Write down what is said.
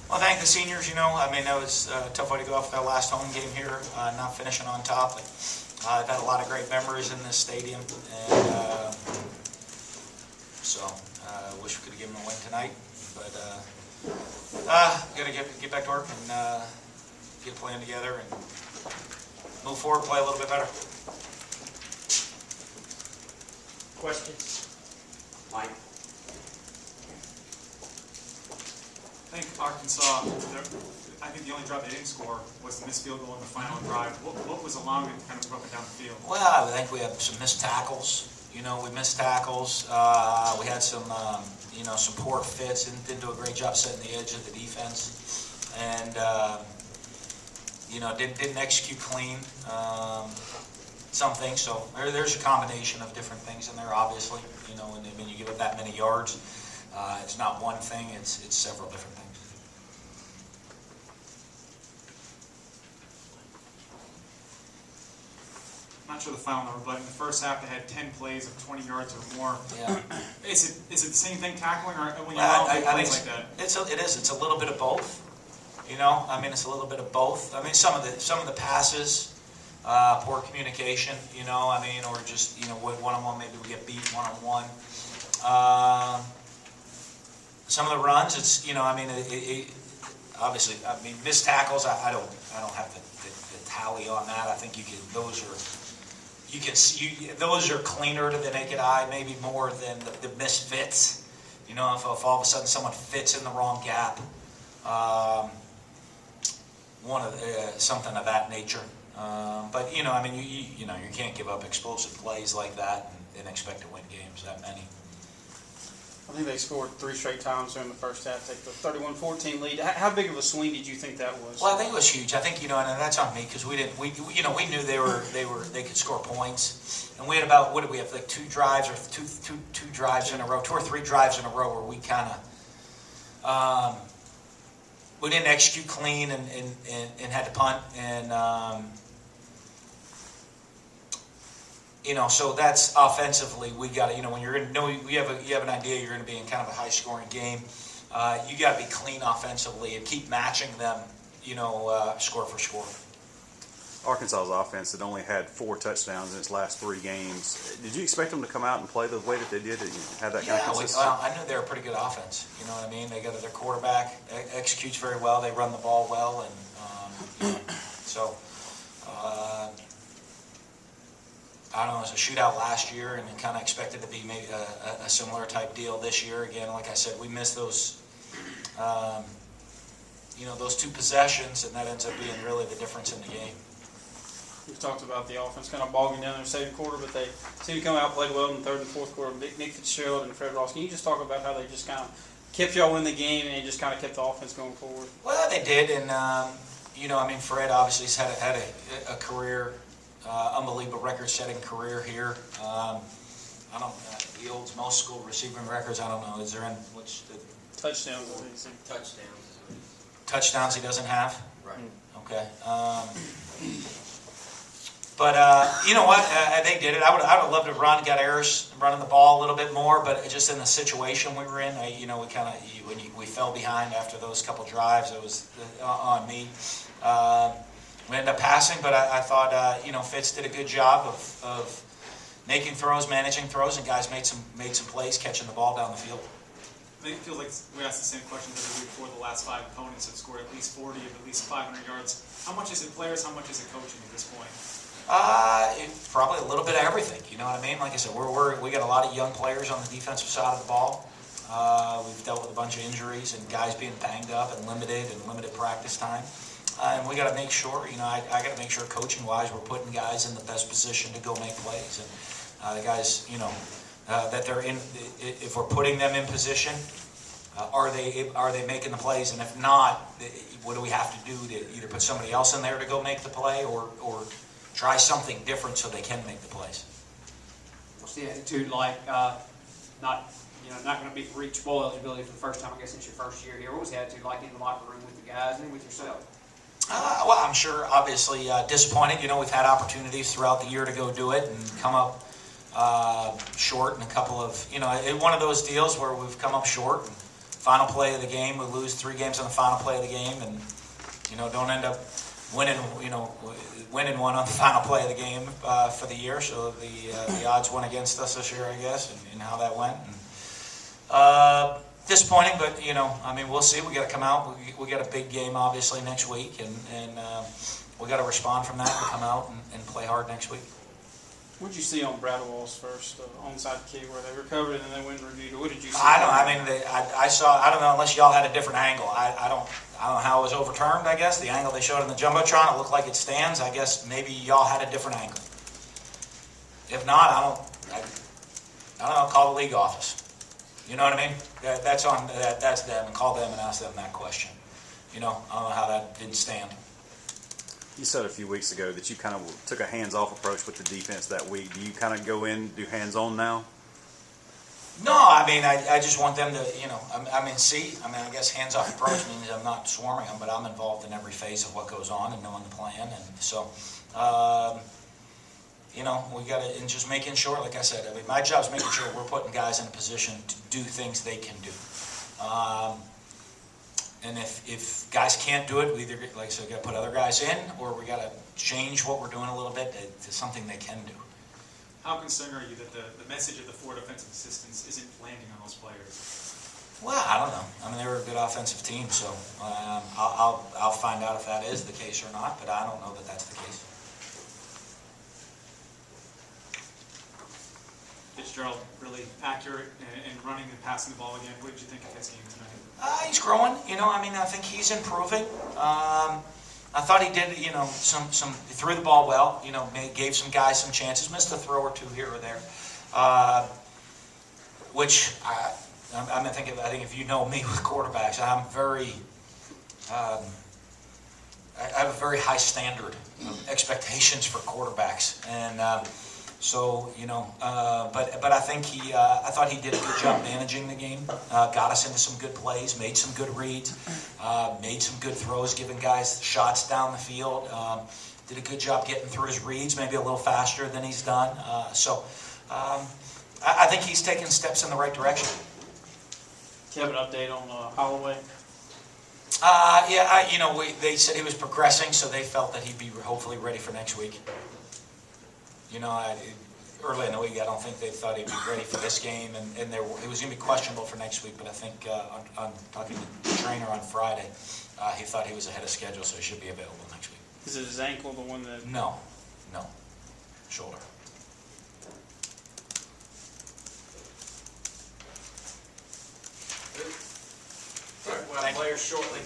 Well, thank the seniors. I mean, that was a tough way to go off that last home game here, not finishing on top. But I've had a lot of great memories in this stadium, and so wish we could have given them a win tonight. But got to get back to work and get a plan together and move forward, play a little bit better. Questions? Mike? I think Arkansas, I think the only drive they didn't score was the missed field goal in the final drive. What was allowing them to kind of go up and down the field? Well, I think we had some missed tackles. We missed tackles. We had some, some poor fits and didn't do a great job setting the edge of the defense. And, didn't execute clean. Some things. So there's a combination of different things in there, obviously. And when you give up that many yards, it's not one thing, it's several different things. I'm not sure the final number, but in the first half they had 10 plays of 20 yards or more. Yeah. Is it the same thing tackling, or when you allow plays like that? It's a little bit of both. I mean, it's a little bit of both. I mean, some of the passes, poor communication. I mean, or just one-on-one, maybe we get beat one-on-one. Some of the runs, it's obviously, I mean, missed tackles. I don't have the tally on that. I think those are cleaner to the naked eye, maybe more than the misfits. If all of a sudden someone fits in the wrong gap, something of that nature. But I mean, you can't give up explosive plays like that and expect to win games that many. I think they scored 3 straight times during the first half, take the 31-14 lead. How big of a swing did you think that was? Well, I think it was huge. I think and that's on me because we knew they could score points, and we had about what did we have like 2 drives or two drives in a row, 2 or 3 drives in a row where we kind of we didn't execute clean and had to punt and. So that's offensively. We got to, when you're going to you have an idea you're going to be in kind of a high-scoring game. You got to be clean offensively and keep matching them. Score for score. Arkansas's offense had only had 4 touchdowns in its last 3 games. Did you expect them to come out and play the way that they did? Have that kind of consistency? Well, I knew they were a pretty good offense. You know what I mean? They got their quarterback executes very well. They run the ball well, and so. I don't know, it was a shootout last year, and kind of expected to be maybe a similar type deal this year. Again, like I said, we missed those, those 2 possessions, and that ends up being really the difference in the game. We've talked about the offense kind of bogging down in the second quarter, but they seem to come out and play well in the third and fourth quarter. Nick Fitzgerald and Fred Ross, can you just talk about how they just kind of kept y'all in the game and just kind of kept the offense going forward? Well, they did, and Fred obviously has had a career. Unbelievable record-setting career here. He holds most school receiving records. I don't know. Is there any which the touchdowns? Touchdowns he doesn't have. Right. Okay. But you know what? They did it. I would have loved to run, got Ayers running the ball a little bit more, but just in the situation we were in, we fell behind after those couple drives. It was on me. We ended up passing, but I thought Fitz did a good job of making throws, managing throws, and guys made some plays catching the ball down the field. I think it feels like we asked the same questions every week before. The last 5 opponents have scored at least 40 of at least 500 yards. How much is it players? How much is it coaching at this point? Probably a little bit of everything. You know what I mean? Like I said, we got a lot of young players on the defensive side of the ball. We've dealt with a bunch of injuries and guys being banged up and limited practice time. And we got to make sure, I got to make sure coaching-wise we're putting guys in the best position to go make plays. And the guys, that they're in, if we're putting them in position, are they making the plays? And if not, what do we have to do to either put somebody else in there to go make the play or try something different so they can make the plays? What's the attitude like? Not going to reach bowl eligibility for the first time, I guess, since your first year here. What was the attitude like in the locker room with the guys and with yourself? Well, I'm sure, obviously, disappointed. We've had opportunities throughout the year to go do it and come up short in a couple of, one of those deals where we've come up short. final play of the game, we lose 3 games on the final play of the game, and don't end up winning winning one on the final play of the game for the year. So the odds went against us this year, I guess, and how that went. And, disappointing, but I mean, we'll see. We got to come out. We got a big game obviously next week, and we got to respond from that and come out and play hard next week. What did you see on Bradwell's first onside kick where they recovered and then they went and reviewed it? What did you see? I saw. I don't know unless y'all had a different angle. I don't know how it was overturned. I guess the angle they showed in the jumbotron, it looked like it stands. I guess maybe y'all had a different angle. If not, I don't know. Call the league office. You know what I mean? That's them, and call them and ask them that question. I don't know how that didn't stand. You said a few weeks ago that you kind of took a hands-off approach with the defense that week. Do you kind of go in, do hands-on now? No, I mean, I just want them to, I guess hands-off approach means I'm not swarming them, but I'm involved in every phase of what goes on and knowing the plan. And so, we got to, and just making sure, like I said, I mean, my job is making sure we're putting guys in a position to do things they can do. And if guys can't do it, we either, like I said, got to put other guys in, or we got to change what we're doing a little bit to something they can do. How concerned are you that the message of the 4 defensive assistants isn't landing on those players? Well, I don't know. I mean, they were a good offensive team, so I'll find out if that is the case or not, but I don't know that that's the case. Fitzgerald really accurate in running and passing the ball again. What did you think of his game tonight? He's growing. I think he's improving. I thought he did, some he threw the ball well. Gave some guys some chances. Missed a throw or 2 here or there, which I think if you know me with quarterbacks, I'm very. I have a very high standard of expectations for quarterbacks, and but I think I thought he did a good job managing the game. Got us into some good plays, made some good reads, made some good throws, giving guys shots down the field. Did a good job getting through his reads, maybe a little faster than he's done. I think he's taking steps in the right direction. Do you have an update on Holloway? They said he was progressing, so they felt that he'd be hopefully ready for next week. Early in the week, I don't think they thought he'd be ready for this game, and it was going to be questionable for next week, but I think on talking to the trainer on Friday, he thought he was ahead of schedule, so he should be available next week. Is it his ankle, the one that... No. Shoulder. Talk about players shortly.